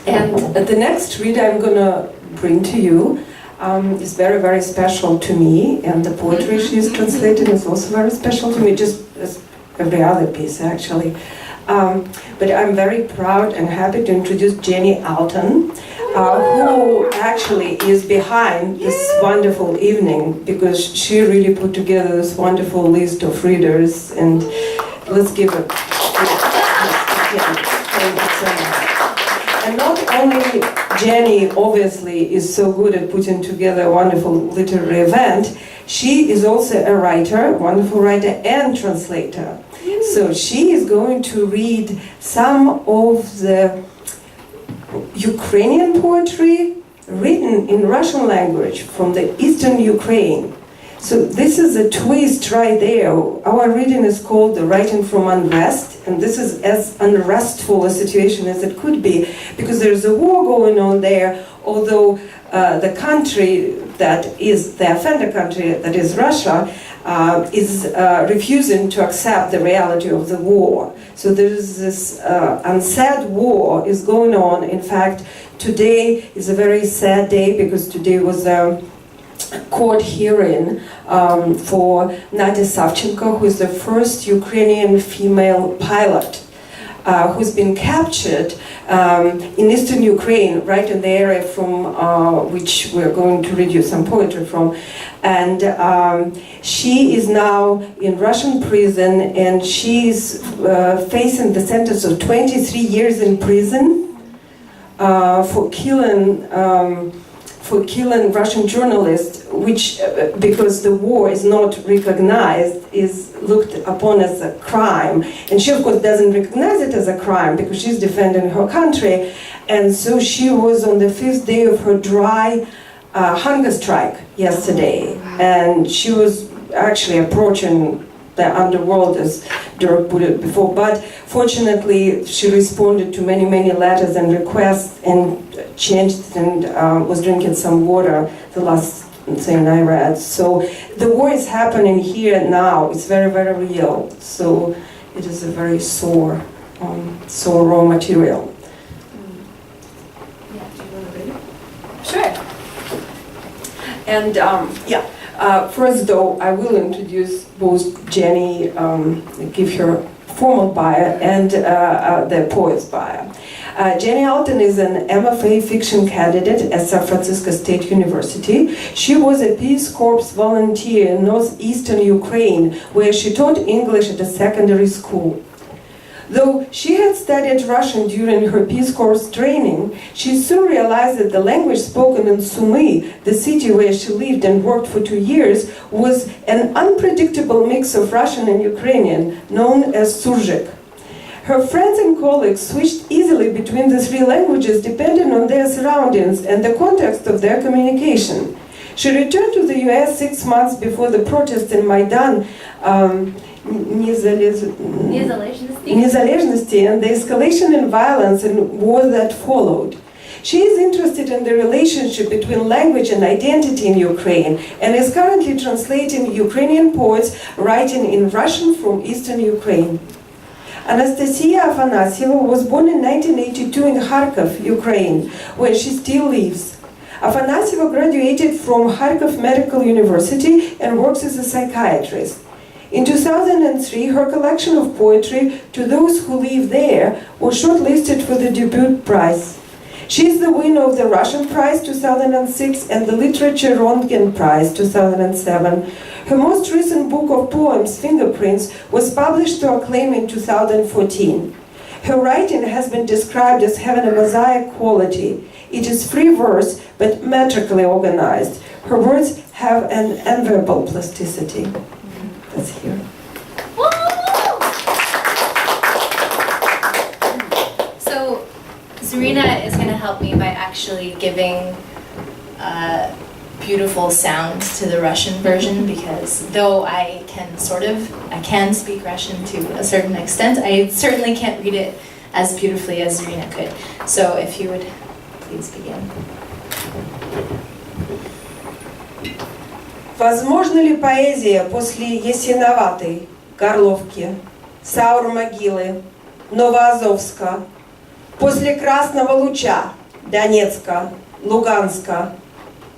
And the next read I'm going to bring to you is very, very special to me, and the poetry she's translated is also very special to me, just as every other piece actually. But I'm very proud and happy to introduce Jenny Alton, who actually is behind this wonderful evening, because she really put together this wonderful list of readers, and let's give it. Thank you so much. And not only Jenny, obviously, is so good at putting together a wonderful literary event, she is also a writer, wonderful writer and translator. So she is going to read some of the Ukrainian poetry written in Russian language from the eastern Ukraine. So this is a twist right there. Our reading is called The Writing from Unrest, and this is as unrestful a situation as it could be, because there's a war going on there, although the country that is the offender country, that is Russia, is refusing to accept the reality of the war. So there is this unsaid war is going on. In fact, today is a very sad day, because today was a court hearing for Nadia Savchenko, who is the first Ukrainian female pilot who's been captured in eastern Ukraine, right in the area from which we're going to read you some poetry from. And she is now in Russian prison, and she's facing the sentence of 23 years in prison for killing Russian journalists, which, because the war is not recognized, is looked upon as a crime. And she, of course, doesn't recognize it as a crime because she's defending her country. And so she was on the 5th day of her dry hunger strike yesterday. And she was actually approaching the underworld, as Dirk put it before. But fortunately, she responded to many, many letters and requests, and changed and was drinking some water, the last thing I read. So the war is happening here now. It's very, very real. So it is a very sore raw material. Yeah, do you want to read it? Sure. And first though, I will introduce both Jenny, give her formal bio, and the poet's bio. Jenny Alton is an MFA fiction candidate at San Francisco State University. She was a Peace Corps volunteer in northeastern Ukraine, where she taught English at a secondary school. Though she had studied Russian during her Peace Corps training, she soon realized that the language spoken in Sumy, the city where she lived and worked for 2 years, was an unpredictable mix of Russian and Ukrainian, known as Surzhyk. Her friends and colleagues switched easily between the three languages depending on their surroundings and the context of their communication. She returned to the US 6 months before the protest in Maidan Nezalezhnosti and the escalation in violence and war that followed. She is interested in the relationship between language and identity in Ukraine, and is currently translating Ukrainian poets writing in Russian from eastern Ukraine. Anastasia Afanasyeva was born in 1982 in Kharkov, Ukraine, where she still lives. Afanasyeva graduated from Kharkov Medical University and works as a psychiatrist. In 2003, her collection of poetry, To Those Who Live There, was shortlisted for the Debut Prize. She is the winner of the Russian Prize 2006 and the Literature Röntgen Prize 2007. Her most recent book of poems, Fingerprints, was published to acclaim in 2014. Her writing has been described as having a mosaic quality. It is free verse, but metrically organized. Her words have an enviable plasticity. Let's hear. So, Zarina is going to help me by actually giving beautiful sound to the Russian version, because though I can speak Russian to a certain extent, I certainly can't read it as beautifully as Zarina could. So if you would please begin. Возможна ли поэзия после Ясиноватой, Горловки, Саур-могилы, Новоазовска, после красного луча Донецка, Луганска,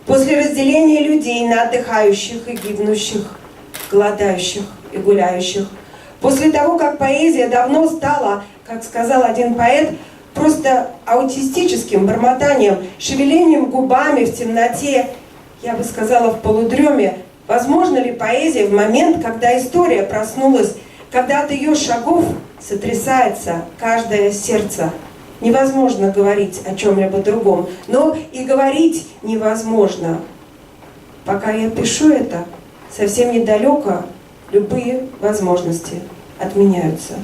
после разделения людей на отдыхающих и гибнущих, голодающих и гуляющих, после того, как поэзия давно стала, как сказал один поэт, просто аутистическим бормотанием, шевелением губами в темноте, я бы сказала, в полудреме, возможно ли поэзия в момент, когда история проснулась, когда от ее шагов сотрясается каждое сердце? Невозможно говорить о чем-либо другом, но и говорить невозможно. Пока я пишу это, совсем недалеко любые возможности отменяются.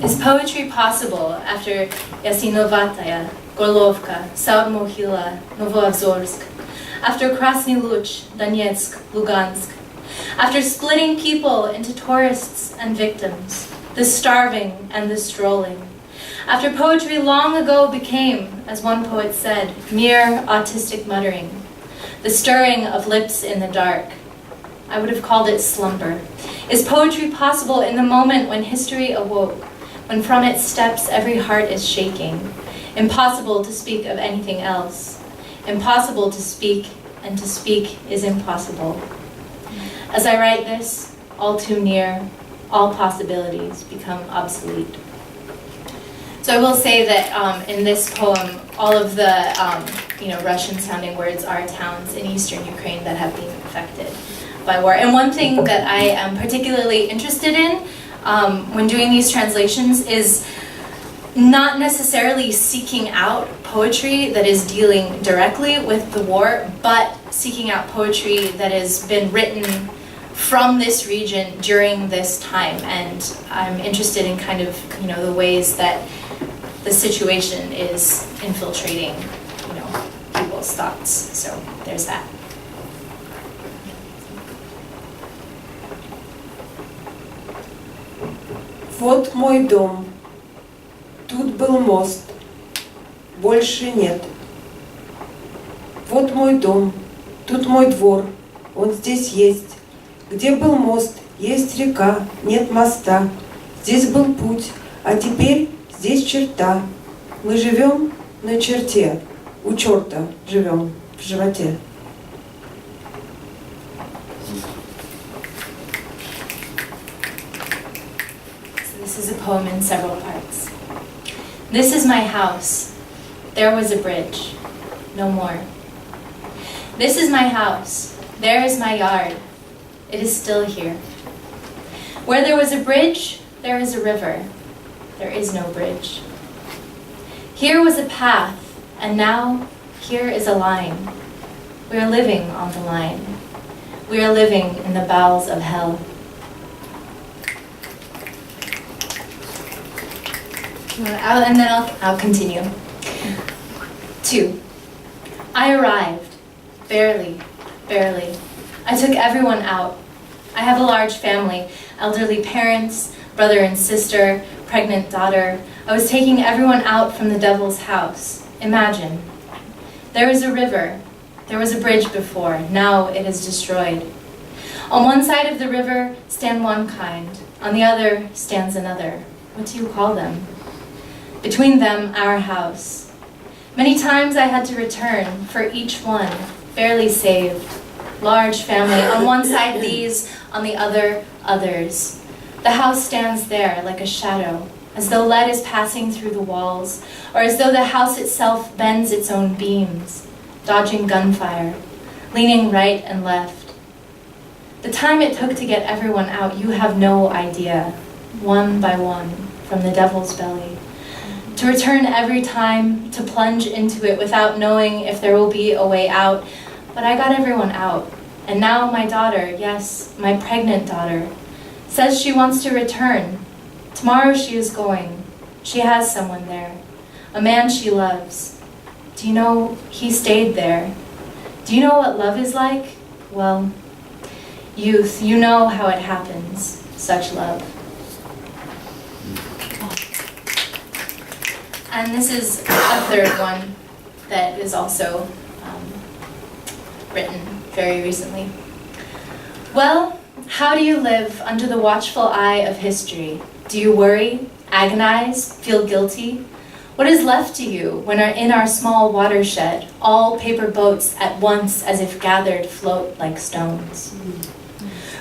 Is poetry possible after Yasinovataya, Gorlovka, Saud-Mohila, Novoazorsk, after Krasny Luch, Donetsk, Lugansk, after splitting people into tourists and victims, the starving and the strolling, after poetry long ago became, as one poet said, mere autistic muttering, the stirring of lips in the dark? I would have called it slumber. Is poetry possible in the moment when history awoke, when from its steps every heart is shaking? Impossible to speak of anything else. Impossible to speak, and to speak is impossible. As I write this, all too near, all possibilities become obsolete. So I will say that in this poem, all of the Russian-sounding words are towns in eastern Ukraine that have been affected by war. And one thing that I am particularly interested in when doing these translations is not necessarily seeking out poetry that is dealing directly with the war, but seeking out poetry that has been written from this region during this time. And I'm interested in kind of, the ways that the situation is infiltrating, people's thoughts. So there's that. Вот мой дом. Тут был мост. Больше нет. Вот мой дом. Тут мой двор. Он здесь есть. Где был мост, есть река, нет моста. Здесь был путь, а теперь здесь черта. Мы живем на черте. У черта живем в животе. This is a poem in several parts. This is my house. There was a bridge. No more. This is my house. There is my yard. It is still here. Where there was a bridge, there is a river. There is no bridge. Here was a path, and now here is a line. We are living on the line. We are living in the bowels of hell. And then I'll continue. 2. I arrived. Barely. I took everyone out. I have a large family, elderly parents, brother and sister, pregnant daughter. I was taking everyone out from the devil's house. Imagine. There is a river. There was a bridge before. Now it is destroyed. On one side of the river stand one kind. On the other stands another. What do you call them? Between them, our house. Many times I had to return for each one, barely saved. Large family, on one side these, on the other, others. The house stands there like a shadow, as though lead is passing through the walls, or as though the house itself bends its own beams, dodging gunfire, leaning right and left. The time it took to get everyone out, you have no idea, one by one, from the devil's belly. To return every time, to plunge into it without knowing if there will be a way out. But I got everyone out. And now my daughter, yes, my pregnant daughter, says she wants to return. Tomorrow she is going. She has someone there. A man she loves. Do you know, he stayed there. Do you know what love is like? Well, youth, you know how it happens, such love. And this is a third one that is also written very recently. Well, how do you live under the watchful eye of history? Do you worry, agonize, feel guilty? What is left to you when in our small watershed, all paper boats at once as if gathered float like stones?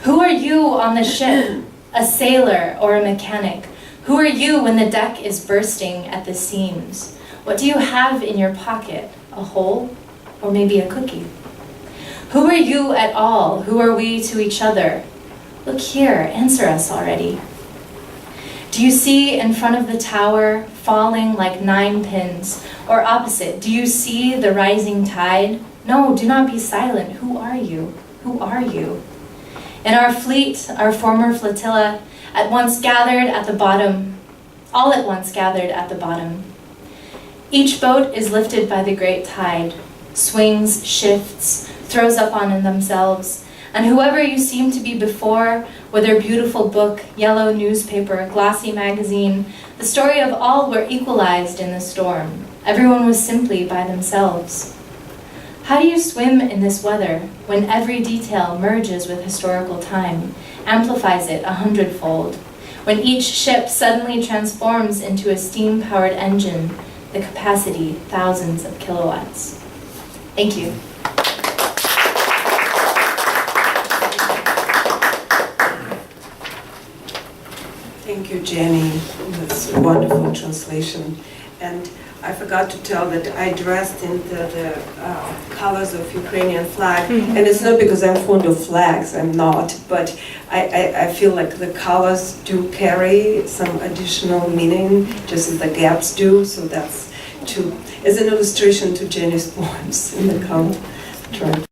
Who are you on the ship, a sailor or a mechanic? Who are you when the deck is bursting at the seams? What do you have in your pocket, a hole or maybe a cookie? Who are you at all? Who are we to each other? Look here, answer us already. Do you see in front of the tower falling like 9 pins? Or opposite, do you see the rising tide? No, do not be silent. Who are you? Who are you? In our fleet, our former flotilla, at once gathered at the bottom, all at once gathered at the bottom. Each boat is lifted by the great tide, swings, shifts, throws up on themselves, and whoever you seem to be before, whether beautiful book, yellow newspaper, glossy magazine, the story of all were equalized in the storm. Everyone was simply by themselves. How do you swim in this weather when every detail merges with historical time, amplifies it 100-fold, when each ship suddenly transforms into a steam-powered engine, the capacity thousands of kilowatts? Thank you. Thank you, Jenny. That's a wonderful translation. And I forgot to tell that I dressed in the colors of Ukrainian flag. And it's not because I'm fond of flags, I'm not, but I feel like the colors do carry some additional meaning, just as the gaps do. So that's as an illustration to Jenny's poems in the color.